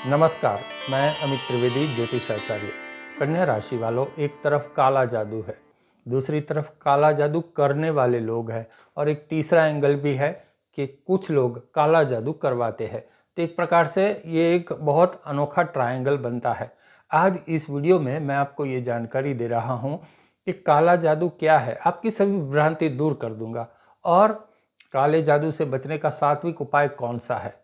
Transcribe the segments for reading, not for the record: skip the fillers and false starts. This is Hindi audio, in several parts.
नमस्कार, मैं अमित त्रिवेदी, ज्योतिषाचार्य। कन्या राशि वालों, एक तरफ काला जादू है, दूसरी तरफ काला जादू करने वाले लोग हैं और एक तीसरा एंगल भी है कि कुछ लोग काला जादू करवाते हैं। तो एक प्रकार से ये एक बहुत अनोखा ट्रायंगल बनता है। आज इस वीडियो में मैं आपको ये जानकारी दे रहा हूँ कि काला जादू क्या है, आपकी सभी भ्रांति दूर कर दूंगा और काले जादू से बचने का सात्विक उपाय कौन सा है।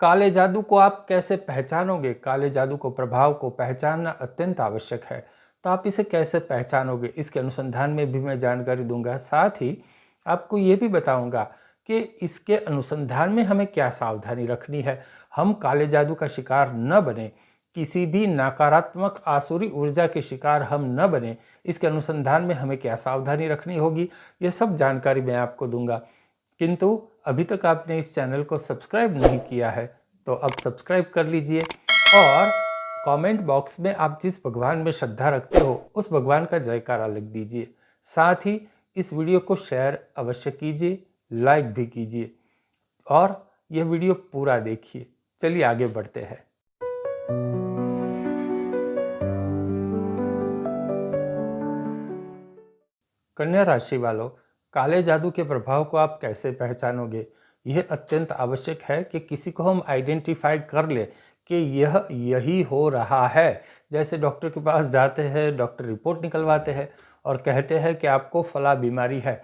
काले जादू को आप कैसे पहचानोगे, काले जादू को प्रभाव को पहचानना अत्यंत आवश्यक है। तो आप इसे कैसे पहचानोगे, इसके अनुसंधान में भी मैं जानकारी दूंगा। साथ ही आपको ये भी बताऊंगा कि इसके अनुसंधान में हमें क्या सावधानी रखनी है, हम काले जादू का शिकार न बने, किसी भी नकारात्मक आसुरी ऊर्जा के शिकार हम न बने। इसके अनुसंधान में हमें क्या सावधानी रखनी होगी, ये सब जानकारी मैं आपको दूंगा। किंतु अभी तक आपने इस चैनल को सब्सक्राइब नहीं किया है तो अब सब्सक्राइब कर लीजिए और कमेंट बॉक्स में आप जिस भगवान में श्रद्धा रखते हो उस भगवान का जयकारा लिख दीजिए। साथ ही इस वीडियो को शेयर अवश्य कीजिए, लाइक भी कीजिए और यह वीडियो पूरा देखिए। चलिए आगे बढ़ते हैं। कन्या राशि वालों, काले जादू के प्रभाव को आप कैसे पहचानोगे, यह अत्यंत आवश्यक है कि किसी को हम आइडेंटिफाई कर ले कि यह यही हो रहा है। जैसे डॉक्टर के पास जाते हैं, डॉक्टर रिपोर्ट निकलवाते हैं और कहते हैं कि आपको फला बीमारी है,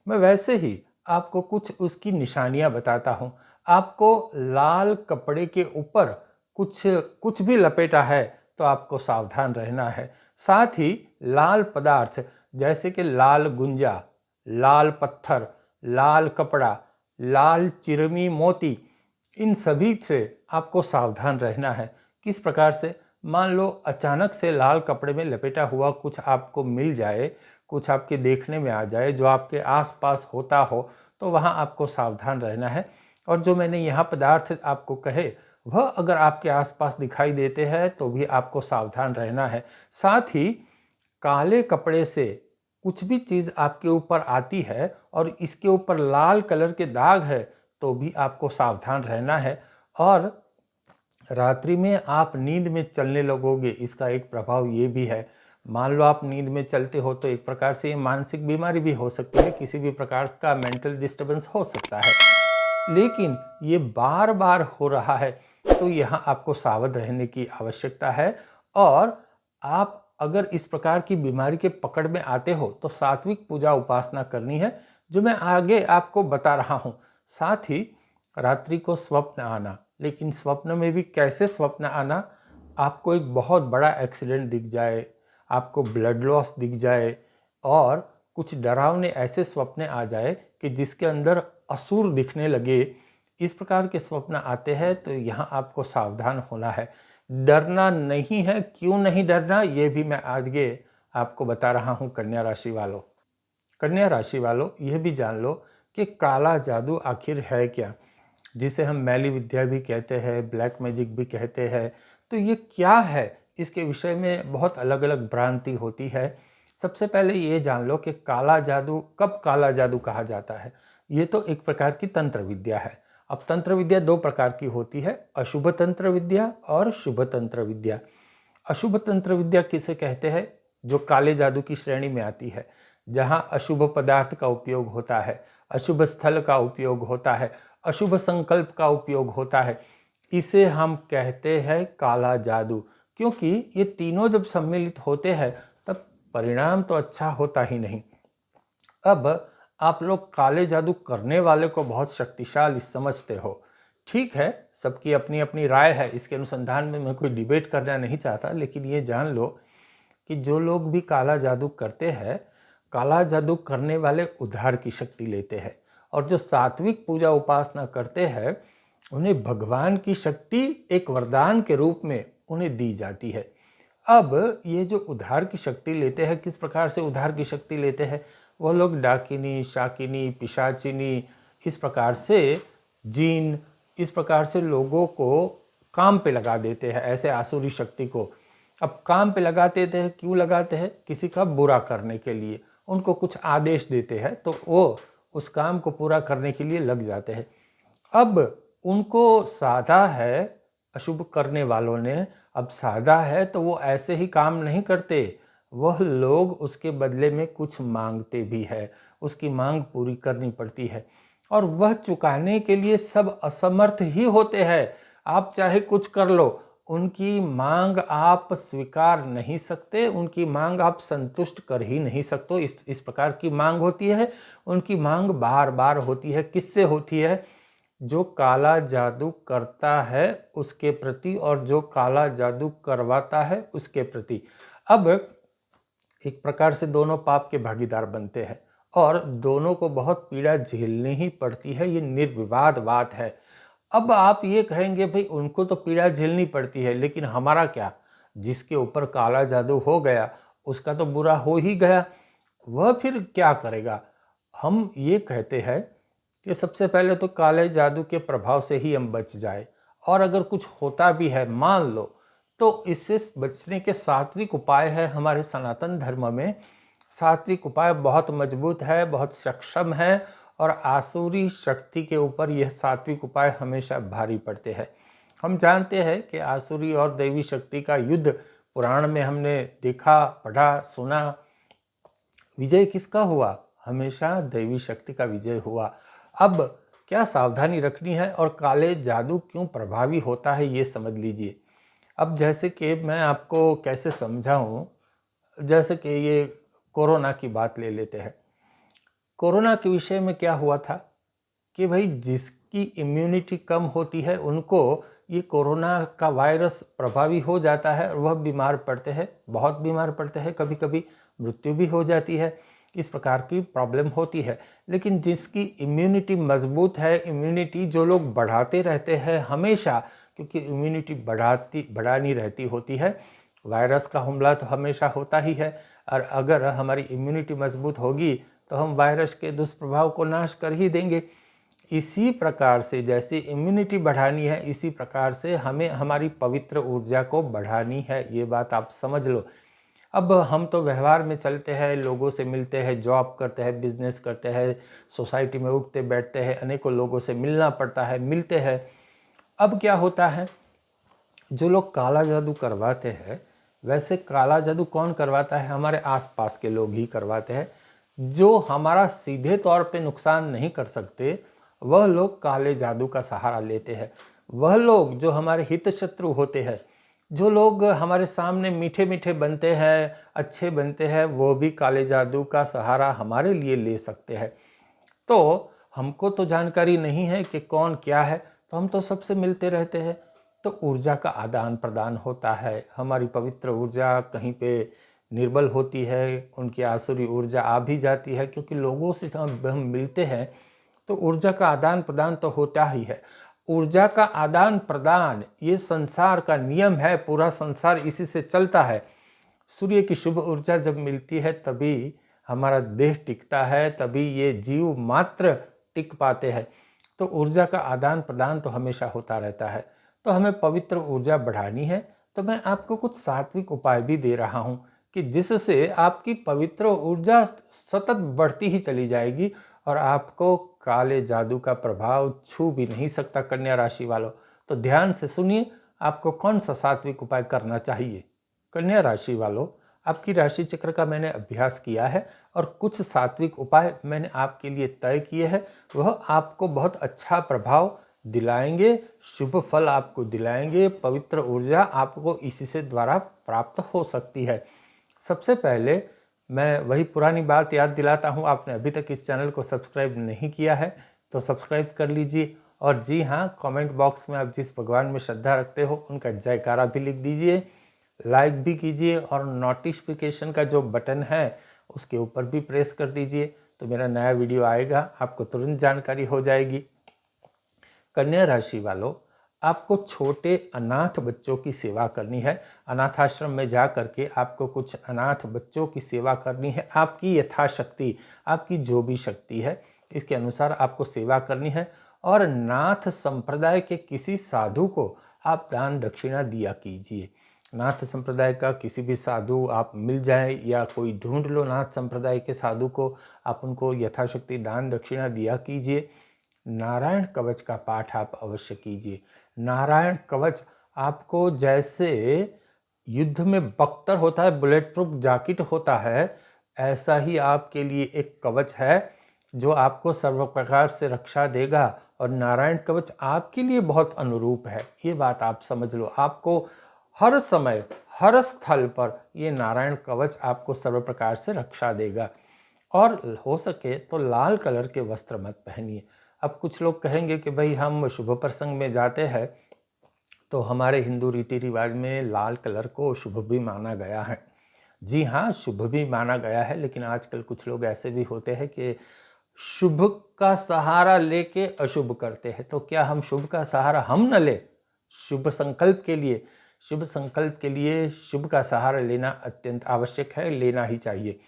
मैं वैसे ही आपको कुछ उसकी निशानियां बताता हूं। आपको लाल कपड़े के ऊपर कुछ कुछ भी लपेटा है तो आपको सावधान रहना है। साथ ही लाल पदार्थ जैसे कि लाल गुंजा, लाल पत्थर, लाल कपड़ा, लाल चिरमी मोती, इन सभी से आपको सावधान रहना है। किस प्रकार से, मान लो अचानक से लाल कपड़े में लपेटा हुआ कुछ आपको मिल जाए, कुछ आपके देखने में आ जाए जो आपके आसपास होता हो, तो वहाँ आपको सावधान रहना है। और जो मैंने यहाँ पदार्थ आपको कहे वह अगर आपके आसपास दिखाई देते हैं तो भी आपको सावधान रहना है। साथ ही काले कपड़े से कुछ भी चीज़ आपके ऊपर आती है और इसके ऊपर लाल कलर के दाग है तो भी आपको सावधान रहना है। और रात्रि में आप नींद में चलने लगोगे, इसका एक प्रभाव ये भी है। मान लो आप नींद में चलते हो तो एक प्रकार से ये मानसिक बीमारी भी हो सकती है, किसी भी प्रकार का मेंटल डिस्टर्बेंस हो सकता है। लेकिन ये बार बार हो रहा है तो यहाँ आपको सावध रहने की आवश्यकता है। और आप अगर इस प्रकार की बीमारी के पकड़ में आते हो तो सात्विक पूजा उपासना करनी है, जो मैं आगे आपको बता रहा हूँ। साथ ही रात्रि को स्वप्न आना, लेकिन स्वप्न में भी कैसे स्वप्न आना, आपको एक बहुत बड़ा एक्सीडेंट दिख जाए, आपको ब्लड लॉस दिख जाए और कुछ डरावने ऐसे स्वप्न आ जाए कि जिसके अंदर असुर दिखने लगे, इस प्रकार के स्वप्न आते हैं तो यहाँ आपको सावधान होना है। डरना नहीं है, क्यों नहीं डरना ये भी मैं आगे आपको बता रहा हूँ। कन्या राशि वालों, कन्या राशि वालों, यह भी जान लो कि काला जादू आखिर है क्या, जिसे हम मैली विद्या भी कहते हैं, ब्लैक मैजिक भी कहते हैं। तो ये क्या है, इसके विषय में बहुत अलग अलग भ्रांति होती है। सबसे पहले ये जान लो कि काला जादू कब काला जादू कहा जाता है। ये तो एक प्रकार की तंत्र विद्या है। अब तंत्र विद्या दो प्रकार की होती है, अशुभ तंत्र विद्या और शुभ तंत्र विद्या। अशुभ तंत्र विद्या किसे कहते हैं, जो काले जादू की श्रेणी में आती है, जहाँ अशुभ पदार्थ का उपयोग होता है, अशुभ स्थल का उपयोग होता है, अशुभ संकल्प का उपयोग होता है, इसे हम कहते हैं काला जादू। क्योंकि ये तीनों जब सम्मिलित होते हैं तब परिणाम तो अच्छा होता ही नहीं। अब आप लोग काले जादू करने वाले को बहुत शक्तिशाली समझते हो, ठीक है, सबकी अपनी अपनी राय है, इसके अनुसंधान में मैं कोई डिबेट करना नहीं चाहता। लेकिन ये जान लो कि जो लोग भी काला जादू करते हैं, काला जादू करने वाले उद्धार की शक्ति लेते हैं, और जो सात्विक पूजा उपासना करते हैं उन्हें भगवान की शक्ति एक वरदान के रूप में उन्हें दी जाती है। अब ये जो उद्धार की शक्ति लेते हैं, किस प्रकार से उद्धार की शक्ति लेते हैं, वह लोग डाकिनी, शाकिनी, पिशाचिनी, इस प्रकार से जीन, इस प्रकार से लोगों को काम पे लगा देते हैं, ऐसे आसुरी शक्ति को। अब काम पे लगाते हैं, क्यों लगाते हैं, किसी का बुरा करने के लिए, उनको कुछ आदेश देते हैं तो वो उस काम को पूरा करने के लिए लग जाते हैं। अब उनको साधा है अशुभ करने वालों ने अब साधा है तो वो ऐसे ही काम नहीं करते, वह लोग उसके बदले में कुछ मांगते भी है, उसकी मांग पूरी करनी पड़ती है और वह चुकाने के लिए सब असमर्थ ही होते हैं। आप चाहे कुछ कर लो, उनकी मांग आप स्वीकार नहीं सकते, उनकी मांग आप संतुष्ट कर ही नहीं सकते। इस प्रकार की मांग होती है, उनकी मांग बार बार होती है। किससे होती है? जो काला जादू करता है उसके प्रति और जो काला जादू करवाता है उसके प्रति। अब एक प्रकार से दोनों पाप के भागीदार बनते हैं और दोनों को बहुत पीड़ा झेलनी ही पड़ती है, ये निर्विवाद बात है। अब आप ये कहेंगे भाई उनको तो पीड़ा झेलनी पड़ती है, लेकिन हमारा क्या? जिसके ऊपर काला जादू हो गया उसका तो बुरा हो ही गया, वह फिर क्या करेगा? हम ये कहते हैं कि सबसे पहले तो काले जादू के प्रभाव से ही हम बच जाए, और अगर कुछ होता भी है मान लो, तो इससे बचने के सात्विक उपाय है हमारे सनातन धर्म में। सात्विक उपाय बहुत मजबूत है, बहुत सक्षम है और आसुरी शक्ति के ऊपर यह सात्विक उपाय हमेशा भारी पड़ते हैं। हम जानते हैं कि आसुरी और दैवी शक्ति का युद्ध पुराण में हमने देखा, पढ़ा, सुना। विजय किसका हुआ? हमेशा दैवी शक्ति का विजय हुआ। अब क्या सावधानी रखनी है और काले जादू क्यों प्रभावी होता है ये समझ लीजिए। अब जैसे कि मैं आपको कैसे समझाऊं, जैसे कि ये कोरोना की बात ले लेते हैं। कोरोना के विषय में क्या हुआ था कि भाई जिसकी इम्यूनिटी कम होती है उनको ये कोरोना का वायरस प्रभावी हो जाता है और वह बीमार पड़ते हैं, बहुत बीमार पड़ते हैं, कभी कभी मृत्यु भी हो जाती है। इस प्रकार की प्रॉब्लम होती है। लेकिन जिसकी इम्यूनिटी मजबूत है, इम्यूनिटी जो लोग बढ़ाते रहते हैं हमेशा, क्योंकि इम्यूनिटी बढ़ानी रहती होती है, वायरस का हमला तो हमेशा होता ही है, और अगर हमारी इम्यूनिटी मजबूत होगी तो हम वायरस के दुष्प्रभाव को नाश कर ही देंगे। इसी प्रकार से जैसे इम्यूनिटी बढ़ानी है, इसी प्रकार से हमें हमारी पवित्र ऊर्जा को बढ़ानी है, ये बात आप समझ लो। अब हम तो व्यवहार में चलते हैं, लोगों से मिलते हैं, जॉब करते हैं, बिजनेस करते हैं, सोसाइटी में उठते बैठते हैं, अनेकों लोगों से मिलना पड़ता है, मिलते हैं। अब क्या होता है, जो लोग काला जादू करवाते हैं, वैसे काला जादू कौन करवाता है? हमारे आसपास के लोग ही करवाते हैं। जो हमारा सीधे तौर पे नुकसान नहीं कर सकते, वह लोग काले जादू का सहारा लेते हैं। वह लोग जो हमारे हित शत्रु होते हैं, जो लोग हमारे सामने मीठे मीठे बनते हैं, अच्छे बनते हैं, वो भी काले जादू का सहारा हमारे लिए ले सकते हैं। तो हमको तो जानकारी नहीं है कि कौन क्या है, तो हम तो सबसे मिलते रहते हैं, तो ऊर्जा का आदान प्रदान होता है। हमारी पवित्र ऊर्जा कहीं पे निर्बल होती है, उनकी आसुरी ऊर्जा आ भी जाती है, क्योंकि लोगों से जब हम मिलते हैं तो ऊर्जा का आदान प्रदान तो होता ही है। ऊर्जा का आदान प्रदान ये संसार का नियम है, पूरा संसार इसी से चलता है। सूर्य की शुभ ऊर्जा जब मिलती है तभी हमारा देह टिकता है, तभी ये जीव मात्र टिक पाते हैं। तो ऊर्जा का आदान प्रदान तो हमेशा होता रहता है। तो हमें पवित्र ऊर्जा बढ़ानी है, तो मैं आपको कुछ सात्विक उपाय भी दे रहा हूँ कि जिससे आपकी पवित्र ऊर्जा सतत बढ़ती ही चली जाएगी और आपको काले जादू का प्रभाव छू भी नहीं सकता। कन्या राशि वालों, तो ध्यान से सुनिए, आपको कौन सा सात्विक उपाय करना चाहिए। कन्या राशि वालों, आपकी राशि चक्र का मैंने अभ्यास किया है और कुछ सात्विक उपाय मैंने आपके लिए तय किए हैं। वह आपको बहुत अच्छा प्रभाव दिलाएंगे, शुभ फल आपको दिलाएंगे, पवित्र ऊर्जा आपको इसी से द्वारा प्राप्त हो सकती है। सबसे पहले मैं वही पुरानी बात याद दिलाता हूँ, आपने अभी तक इस चैनल को सब्सक्राइब नहीं किया है तो सब्सक्राइब कर लीजिए। और जी हाँ, कमेंट बॉक्स में आप जिस भगवान में श्रद्धा रखते हो उनका जयकारा भी लिख दीजिए, लाइक भी कीजिए और नोटिफिकेशन का जो बटन है उसके ऊपर भी प्रेस कर दीजिए, तो मेरा नया वीडियो आएगा आपको तुरंत जानकारी हो जाएगी। कन्या राशि वालों, आपको छोटे अनाथ बच्चों की सेवा करनी है। अनाथ आश्रम में जा करके आपको कुछ अनाथ बच्चों की सेवा करनी है। आपकी यथाशक्ति, आपकी जो भी शक्ति है इसके अनुसार आपको सेवा करनी है। और नाथ संप्रदाय के किसी साधु को आप दान दक्षिणा दिया कीजिए। नाथ संप्रदाय का किसी भी साधु आप मिल जाए या कोई ढूंढ लो नाथ संप्रदाय के साधु को, आप उनको यथाशक्ति दान दक्षिणा दिया कीजिए। नारायण कवच का पाठ आप अवश्य कीजिए। नारायण कवच आपको जैसे युद्ध में बख्तर होता है, बुलेट प्रूफ जैकेट होता है, ऐसा ही आपके लिए एक कवच है जो आपको सर्व प्रकार से रक्षा देगा। और नारायण कवच आपके लिए बहुत अनुरूप है, ये बात आप समझ लो। आपको हर समय हर स्थल पर ये नारायण कवच आपको सर्व प्रकार से रक्षा देगा। और हो सके तो लाल कलर के वस्त्र मत पहनिए। अब कुछ लोग कहेंगे कि भाई हम शुभ प्रसंग में जाते हैं तो हमारे हिंदू रीति रिवाज में लाल कलर को शुभ भी माना गया है। जी हाँ, शुभ भी माना गया है, लेकिन आजकल कुछ लोग ऐसे भी होते हैं कि शुभ का सहारा लेके अशुभ करते हैं। तो क्या हम शुभ का सहारा हम न ले? शुभ संकल्प के लिए, शुभ संकल्प के लिए शुभ का सहारा लेना अत्यंत आवश्यक है, लेना ही चाहिए।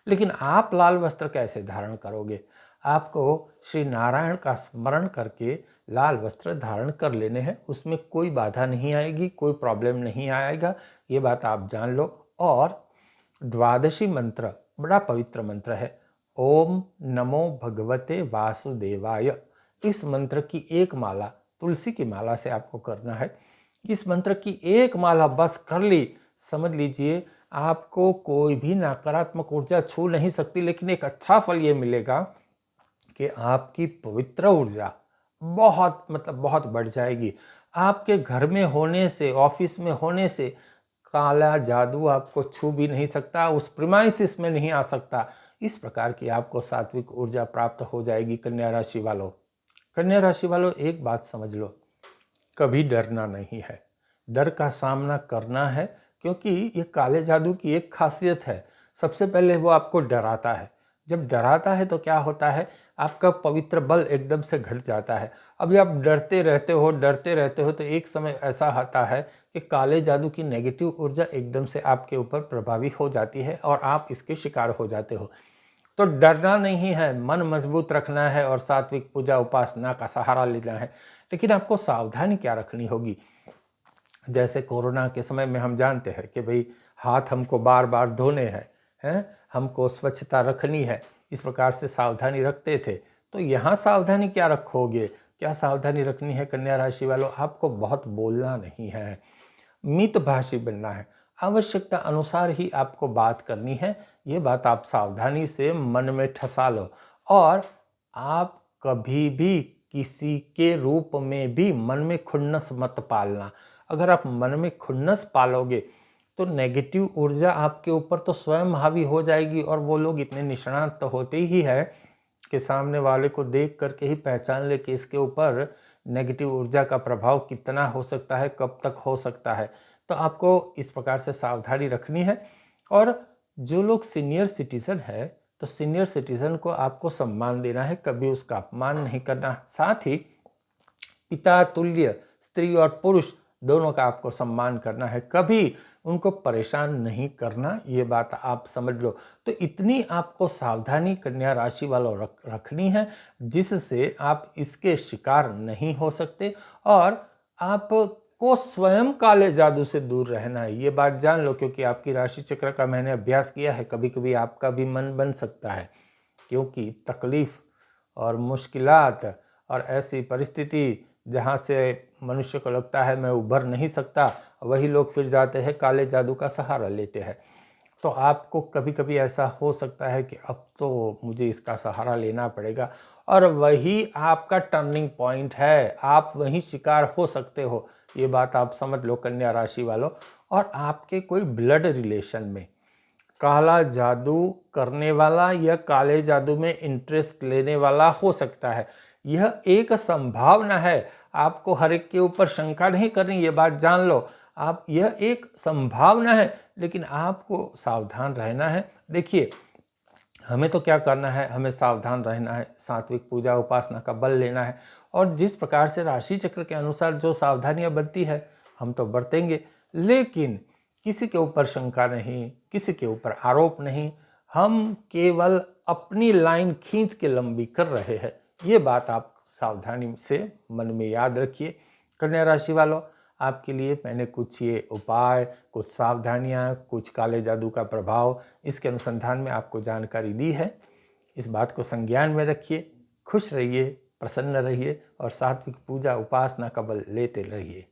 लेकिन आप लाल वस्त्र कैसे धारण करोगे? आपको श्री नारायण का स्मरण करके लाल वस्त्र धारण कर लेने हैं, उसमें कोई बाधा नहीं आएगी, कोई प्रॉब्लम नहीं आएगा, ये बात आप जान लो। और द्वादशी मंत्र बड़ा पवित्र मंत्र है, ओम नमो भगवते वासुदेवाय। इस मंत्र की एक माला तुलसी की माला से आपको करना है। इस मंत्र की एक माला बस कर ली, समझ लीजिए आपको कोई भी नकारात्मक ऊर्जा छू नहीं सकती। लेकिन एक अच्छा फल ये मिलेगा कि आपकी पवित्र ऊर्जा बहुत बढ़ जाएगी। आपके घर में होने से, ऑफिस में होने से काला जादू आपको छू भी नहीं सकता, उस प्रीमाइसिस में नहीं आ सकता। इस प्रकार की आपको सात्विक ऊर्जा प्राप्त हो जाएगी। कन्या राशि वालों, कन्या राशि वालों एक बात समझ लो, कभी डरना नहीं है, डर का सामना करना है। क्योंकि ये काले जादू की एक खासियत है, सबसे पहले वो आपको डराता है। जब डराता है तो क्या होता है, आपका पवित्र बल एकदम से घट जाता है। अभी आप डरते रहते हो तो एक समय ऐसा आता है कि काले जादू की नेगेटिव ऊर्जा एकदम से आपके ऊपर प्रभावी हो जाती है और आप इसके शिकार हो जाते हो। तो डरना नहीं है, मन मजबूत रखना है और सात्विक पूजा उपासना का सहारा लेना है। लेकिन आपको सावधानी क्या रखनी होगी? जैसे कोरोना के समय में हम जानते हैं कि भाई हाथ हमको बार बार धोने हैं, हमको स्वच्छता रखनी है, इस प्रकार से सावधानी रखते थे। तो यहाँ सावधानी क्या रखोगे? क्या सावधानी रखनी है कन्या राशि वालों? आपको बहुत बोलना नहीं है, मितभाषी बनना है, आवश्यकता अनुसार ही आपको बात करनी है। ये बात आप सावधानी से मन में ठसा लो। और आप कभी भी किसी के रूप में भी मन में खुन्नस मत पालना। अगर आप मन में खुन्नस पालोगे तो नेगेटिव ऊर्जा आपके ऊपर तो स्वयं हावी हो जाएगी। और वो लोग इतने निष्णात तो होते ही है कि सामने वाले को देख करके ही पहचान ले कि इसके ऊपर नेगेटिव ऊर्जा का प्रभाव कितना हो सकता है, कब तक हो सकता है। तो आपको इस प्रकार से सावधानी रखनी है। और जो लोग सीनियर सिटीजन है तो सीनियर सिटीजन को आपको सम्मान देना है, कभी उसका अपमान नहीं करना। साथ ही पिता तुल्य स्त्री और पुरुष दोनों का आपको सम्मान करना है, कभी उनको परेशान नहीं करना, ये बात आप समझ लो। तो इतनी आपको सावधानी कन्या राशि वालों रखनी है जिससे आप इसके शिकार नहीं हो सकते। और आपको स्वयं काले जादू से दूर रहना है, ये बात जान लो। क्योंकि आपकी राशि चक्र का मैंने अभ्यास किया है, कभी कभी आपका भी मन बन सकता है। क्योंकि तकलीफ और मुश्किलात और ऐसी परिस्थिति जहाँ से मनुष्य को लगता है मैं उभर नहीं सकता, वही लोग फिर जाते हैं काले जादू का सहारा लेते हैं। तो आपको कभी कभी ऐसा हो सकता है कि अब तो मुझे इसका सहारा लेना पड़ेगा, और वही आपका टर्निंग पॉइंट है, आप वहीं शिकार हो सकते हो। ये बात आप समझ लो कन्या राशि वालों। और आपके कोई ब्लड रिलेशन में काला जादू करने वाला या काले जादू में इंटरेस्ट लेने वाला हो सकता है, यह एक संभावना है। आपको हर एक के ऊपर शंका नहीं करनी, ये बात जान लो। आप, यह एक संभावना है, लेकिन आपको सावधान रहना है। देखिए, हमें तो क्या करना है, हमें सावधान रहना है, सात्विक पूजा उपासना का बल लेना है। और जिस प्रकार से राशि चक्र के अनुसार जो सावधानियां बनती है हम तो बरतेंगे। लेकिन किसी के ऊपर शंका नहीं, किसी के ऊपर आरोप नहीं, हम केवल अपनी लाइन खींच के लंबी कर रहे हैं। ये बात आप सावधानी से मन में याद रखिए। कन्या राशि वालों, आपके लिए मैंने कुछ ये उपाय, कुछ सावधानियां, कुछ काले जादू का प्रभाव, इसके अनुसंधान में आपको जानकारी दी है। इस बात को संज्ञान में रखिए, खुश रहिए, प्रसन्न रहिए और सात्विक पूजा उपासना का बल लेते रहिए।